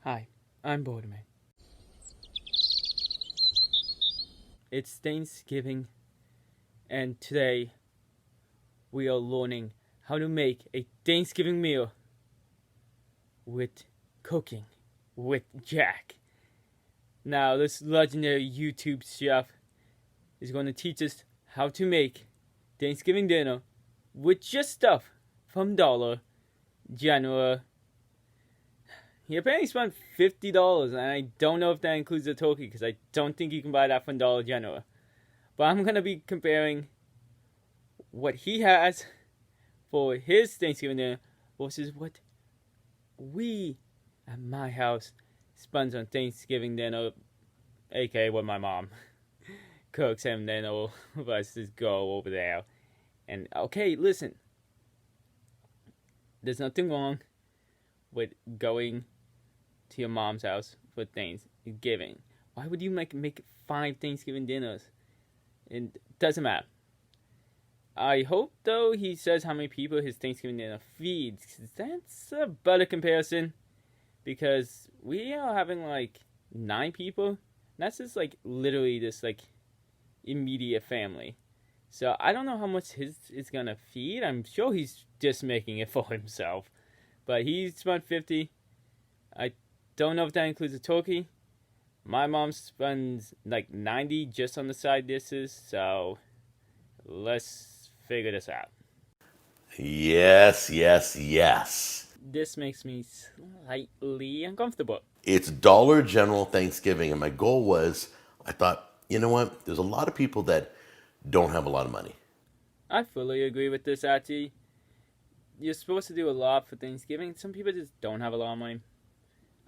Hi, I'm Birdime. It's Thanksgiving, and today we are learning how to make a Thanksgiving meal with cooking with Jack. Now, this legendary YouTube chef is going to teach us how to make Thanksgiving dinner with just stuff from Dollar General. He apparently spent $50, and I don't know if that includes the turkey because I don't think you can buy that from Dollar General. But I'm going to be comparing what he has for his Thanksgiving dinner versus what we at my house spend on Thanksgiving dinner, aka what my mom cooks, and then all of us just go over there. And okay, listen, there's nothing wrong with going to your mom's house for Thanksgiving. Why would you make 5 Thanksgiving dinners? It doesn't matter. I hope, though, he says how many people his Thanksgiving dinner feeds. That's a better comparison. Because we are having, 9 people. And that's just, literally this, immediate family. So, I don't know how much his is gonna feed. I'm sure he's just making it for himself. But he spent $50. I don't know if that includes a turkey. My mom spends $90 just on the side dishes, so let's figure this out. Yes. This makes me slightly uncomfortable. It's Dollar General Thanksgiving, and my goal was, I thought, you know what? There's a lot of people that don't have a lot of money. I fully agree with this, Archie. You're supposed to do a lot for Thanksgiving. Some people just don't have a lot of money.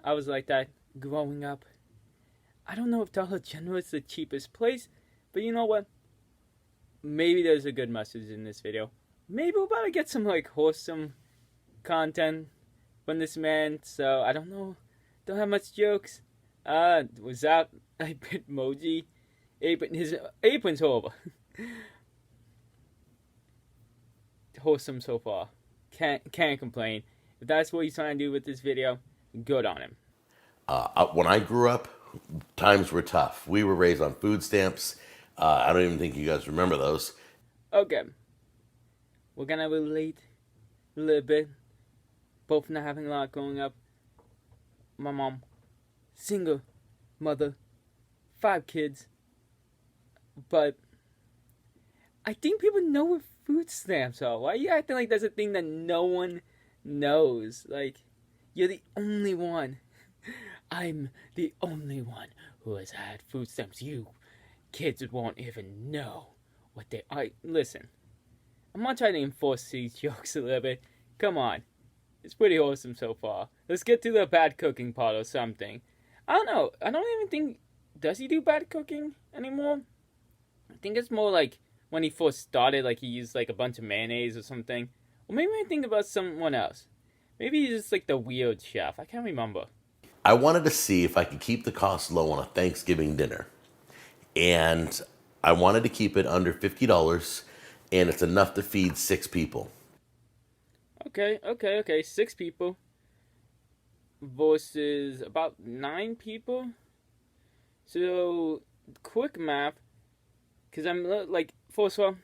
I was like that growing up. I don't know if Dollar General is the cheapest place, but you know what? Maybe there's a good message in this video. Maybe we're about to get some wholesome content from this man, so I don't know. Don't have much jokes. Was that a bit emoji? His apron's horrible. Wholesome so far. Can't complain. If that's what he's trying to do with this video, good on him. When I grew up, times were tough. We were raised on food stamps. I don't even think you guys remember those. Okay. We're gonna relate a little bit. Both not having a lot growing up. My mom, single mother, 5 kids. But I think people know what food stamps are. Why are you acting like that's a thing that no one knows? You're the only one. I'm the only one who has had food stamps. You kids won't even know what they are. Listen, I'm gonna try to enforce these jokes a little bit. Come on. It's pretty awesome so far. Let's get to the bad cooking part or something. I don't know. I don't even think... Does he do bad cooking anymore? I think it's more when he first started, he used a bunch of mayonnaise or something. Or maybe I think about someone else. Maybe he's just the weird chef. I can't remember. I wanted to see if I could keep the cost low on a Thanksgiving dinner. And I wanted to keep it under $50, and it's enough to feed 6 people. Okay. 6 people versus about 9 people. So, quick math. Because I'm first of all,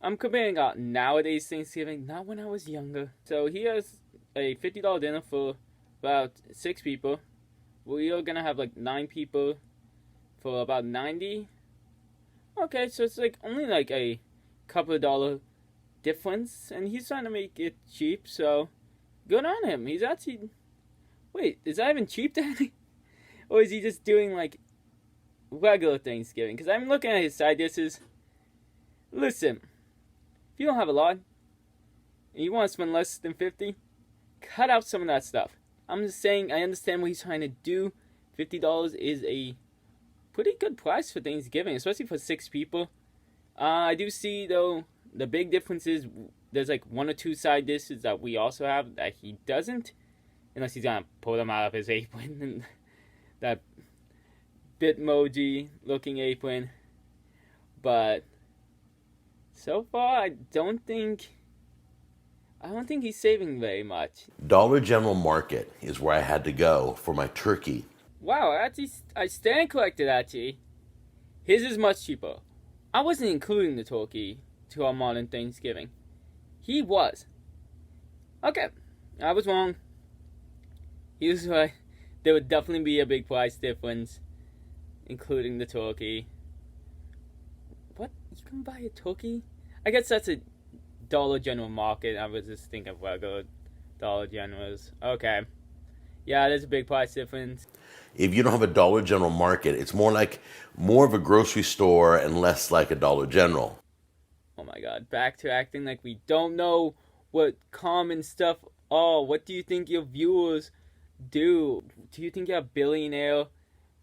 I'm comparing nowadays Thanksgiving, not when I was younger. So, he has a $50 dinner for about 6 people. We are gonna have 9 people for about 90. Okay, so it's only a couple of dollar difference, and he's trying to make it cheap, so good on him. He's actually... Wait, is that even cheap, Daddy? Or is he just doing regular Thanksgiving? Because I'm looking at his side dishes. Listen, if you don't have a lot and you want to spend less than 50, cut out some of that stuff. I'm just saying, I understand what he's trying to do. $50 is a pretty good price for Thanksgiving, especially for 6 people. I do see, though, the big difference is there's 1 or 2 side dishes that we also have that he doesn't. Unless he's gonna pull them out of his apron. And that Bitmoji looking apron. But so far, I don't think I don't think he's saving very much. Dollar General Market is where I had to go for my turkey. Wow, actually, I stand corrected, actually. His is much cheaper. I wasn't including the turkey to our modern Thanksgiving. He was. Okay, I was wrong. He was right. There would definitely be a big price difference, including the turkey. What? You can buy a turkey? I guess that's a Dollar General Market. I was just thinking of regular Dollar Generals. Okay. Yeah, there's a big price difference. If you don't have a Dollar General Market, it's more of a grocery store and less like a Dollar General. Oh my god, back to acting like we don't know what common stuff are. What do you think your viewers do? Do you think you have billionaire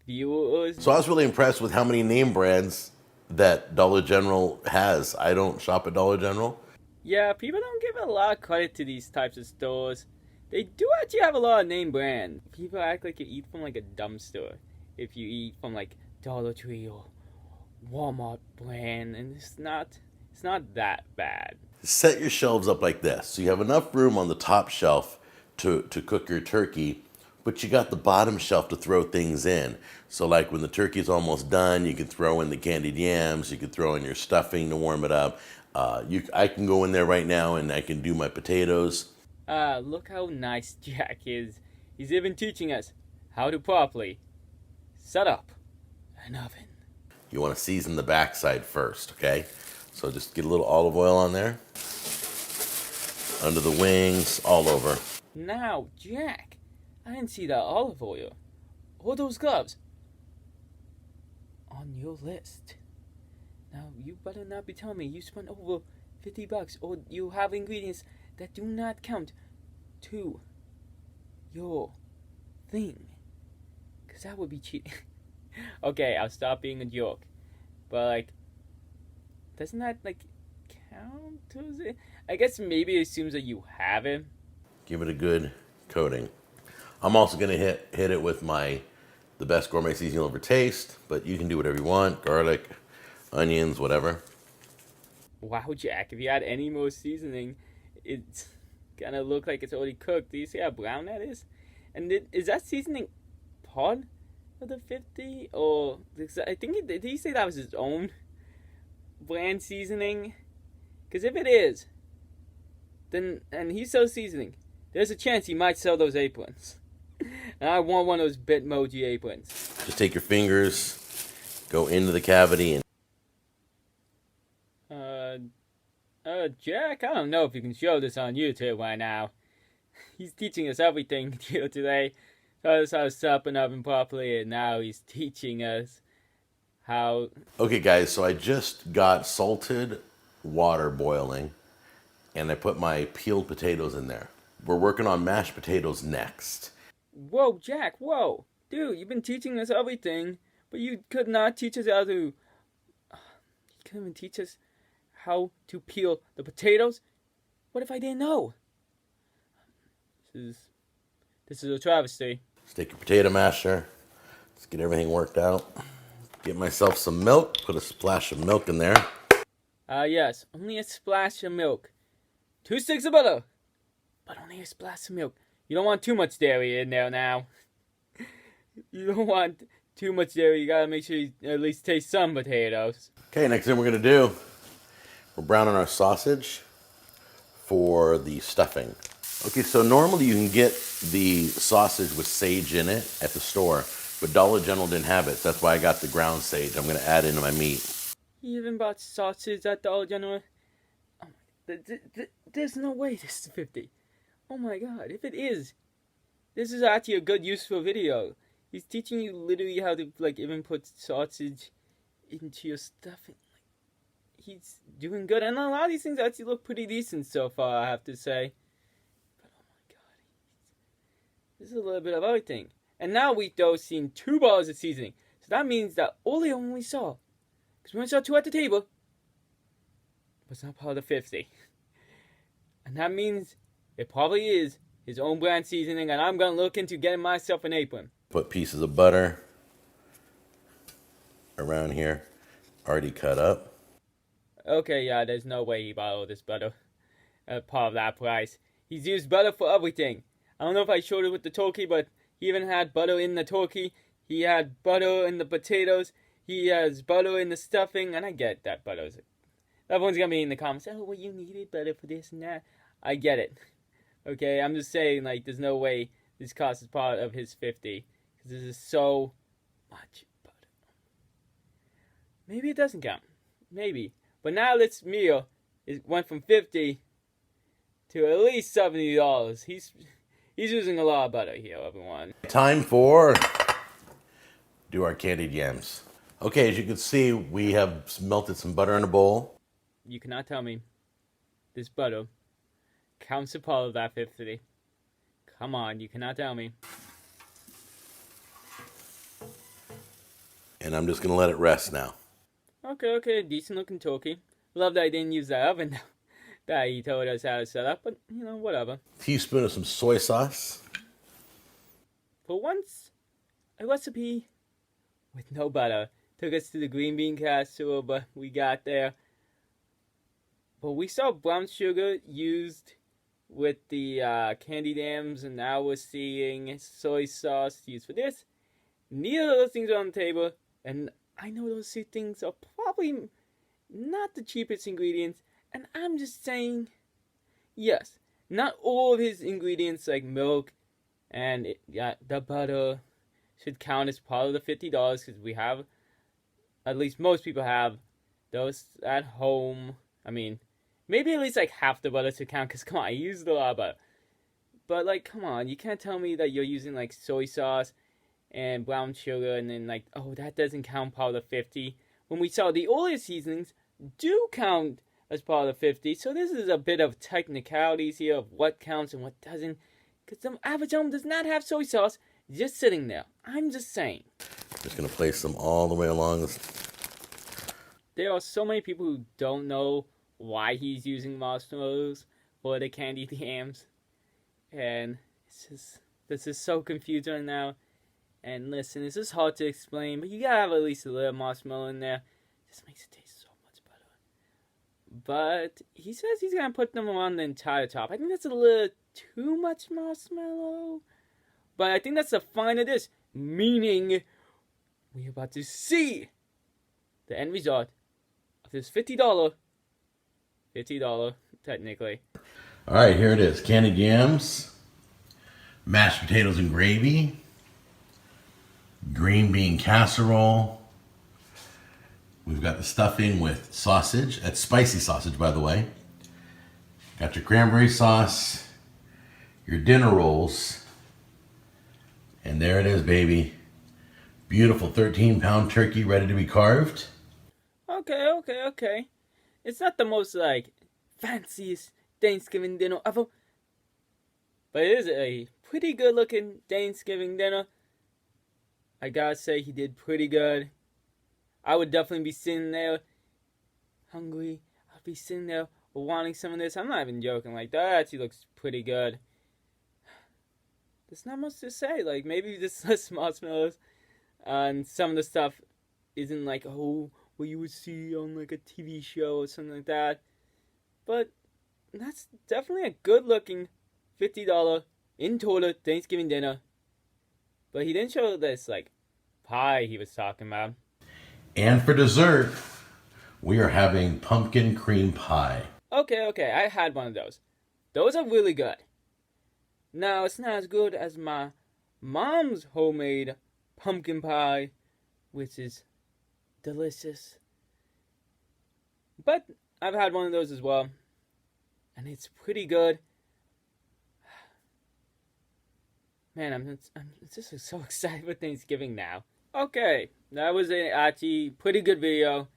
viewers? So I was really impressed with how many name brands that Dollar General has. I don't shop at Dollar General. Yeah, people don't give a lot of credit to these types of stores. They do actually have a lot of name brand. People act like you eat from like a dumpster if you eat from like Dollar Tree or Walmart brand, and it's not that bad. Set your shelves up like this. So you have enough room on the top shelf to cook your turkey, but you got the bottom shelf to throw things in. So like when the turkey's almost done, you can throw in the candied yams, you can throw in your stuffing to warm it up. I can go in there right now and I can do my potatoes. Look how nice Jack is. He's even teaching us how to properly set up an oven. You want to season the backside first, okay? So just get a little olive oil on there. Under the wings, all over. Now, Jack, I didn't see that olive oil or those gloves on your list. Now, you better not be telling me you spent over $50 or you have ingredients that do not count to your thing. Because that would be cheating. Okay, I'll stop being a joke. But, like, doesn't that, like, count? I guess maybe it assumes that you have it. Give it a good coating. I'm also going to hit it with the best gourmet seasoning you'll ever taste, but you can do whatever you want. Garlic, onions, whatever. Wow, Jack, if you add any more seasoning, it's gonna look like it's already cooked. Do you see how brown that is? And is that seasoning part of the 50? Or, I think, did he say that was his own brand seasoning? Because if it is, then, and he sells seasoning, there's a chance he might sell those aprons. And I want one of those Bitmoji aprons. Just take your fingers, go into the cavity, and Jack, I don't know if you can show this on YouTube right now. He's teaching us everything here today. Taught us how to set up an oven properly, and now he's teaching us how... Okay, guys, so I just got salted water boiling, and I put my peeled potatoes in there. We're working on mashed potatoes next. Whoa, Jack, whoa. Dude, you've been teaching us everything, but you could not teach us how to... You couldn't even teach us how to peel the potatoes? What if I didn't know? This is a travesty. Just take your potato masher. Let's get everything worked out. Get myself some milk. Put a splash of milk in there. Yes, only a splash of milk. 2 sticks of butter, but only a splash of milk. You don't want too much dairy in there now. You don't want too much dairy. You gotta make sure you at least taste some potatoes. Okay, next thing we're gonna do, we're browning our sausage for the stuffing. Okay, so normally you can get the sausage with sage in it at the store, but Dollar General didn't have it, so that's why I got the ground sage. I'm gonna add into my meat. You even bought sausage at Dollar General? Oh, there's no way this is 50. Oh my god, if it is, this is actually a good useful video. He's teaching you literally how to, like, even put sausage into your stuffing. Like, he's doing good. And a lot of these things actually look pretty decent so far, I have to say. But oh my god, this is a little bit of everything. And now we've seen 2 bars of seasoning. So that means that Ole only saw, because we only saw 2 at the table, but it's not part of the 50. And that means it probably is his own brand seasoning, and I'm going to look into getting myself an apron. Put pieces of butter around here, already cut up. Okay, yeah, there's no way he bought all this butter. part of that price. He's used butter for everything. I don't know if I showed it with the turkey, but he even had butter in the turkey. He had butter in the potatoes. He has butter in the stuffing. And I get that butter. Everyone's going to be in the comments, oh, well, you needed butter for this and that. I get it. Okay, I'm just saying, like, there's no way this cost is part of his 50. Because this is so much butter. Maybe it doesn't count. Maybe. But now this meal went from 50 to at least $70. He's using a lot of butter here, everyone. Time for do our candied yams. Okay, as you can see, we have melted some butter in a bowl. You cannot tell me this butter counts a part of that 50. Come on, you cannot tell me. And I'm just going to let it rest now. Okay, decent looking turkey. Love that I didn't use that oven that he told us how to set up, but, you know, whatever. Teaspoon of some soy sauce. For once, a recipe with no butter. Took us to the green bean casserole, but we got there. But we saw brown sugar used with the candied yams, and now we're seeing soy sauce used for this. Neither of those things are on the table, and I know those two things are probably not the cheapest ingredients, and I'm just saying, yes, not all of his ingredients like milk and the butter should count as part of the $50 because we have, at least most people have those at home. I mean, maybe at least like half the butter should count because, come on, I used a lot of butter. But, like, come on, you can't tell me that you're using like soy sauce and brown sugar and then like, oh, that doesn't count part of the 50. When we saw the oil seasonings do count as part of the 50. So this is a bit of technicalities here of what counts and what doesn't. Because the average home does not have soy sauce just sitting there. I'm just saying. Just going to place them all the way along. There are so many people who don't know why he's using marshmallows for the candied yams. And this is so confusing now. And listen, this is hard to explain, but you gotta have at least a little marshmallow in there. It just makes it taste so much better. But he says he's gonna put them on the entire top. I think that's a little too much marshmallow. But I think that's the fun of this. Meaning, we're about to see the end result of this $50 technically. All right, here it is. Candied yams, mashed potatoes and gravy, green bean casserole. We've got the stuffing with sausage. That's spicy sausage, by the way. Got your cranberry sauce, your dinner rolls, and there it is, baby. Beautiful 13-pound turkey ready to be carved. Okay. It's not the most, like, fanciest Thanksgiving dinner ever, but it is a pretty good-looking Thanksgiving dinner. I gotta say, he did pretty good. I would definitely be sitting there hungry. I'd be sitting there wanting some of this. I'm not even joking. Like, that actually looks pretty good. There's not much to say. Like, maybe just less marshmallows. And some of the stuff isn't like, oh, what you would see on, like, a TV show or something like that. But that's definitely a good-looking $50 in total Thanksgiving dinner. But he didn't show this, like, pie he was talking about. And for dessert, we are having pumpkin cream pie. Okay, I had one of those. Those are really good. Now, it's not as good as my mom's homemade pumpkin pie, which is delicious. But I've had one of those as well, and it's pretty good. Man, I'm just so excited for Thanksgiving now. Okay, that was actually pretty good video.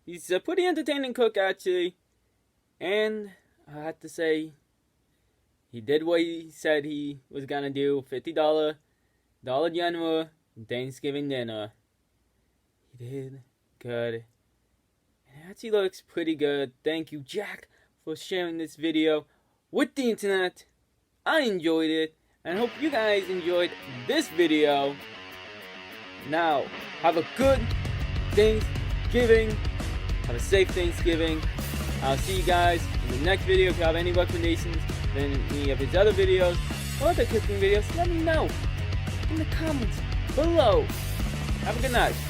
He's a pretty entertaining cook, actually. And I have to say, he did what he said he was gonna do. $50 Dollar General Thanksgiving dinner. He did good. It actually looks pretty good. Thank you, Jack, for sharing this video with the internet. I enjoyed it. And I hope you guys enjoyed this video. Now, have a good Thanksgiving. Have a safe Thanksgiving. I'll see you guys in the next video. If you have any recommendations than any of his other videos or other cooking videos, let me know in the comments below. Have a good night.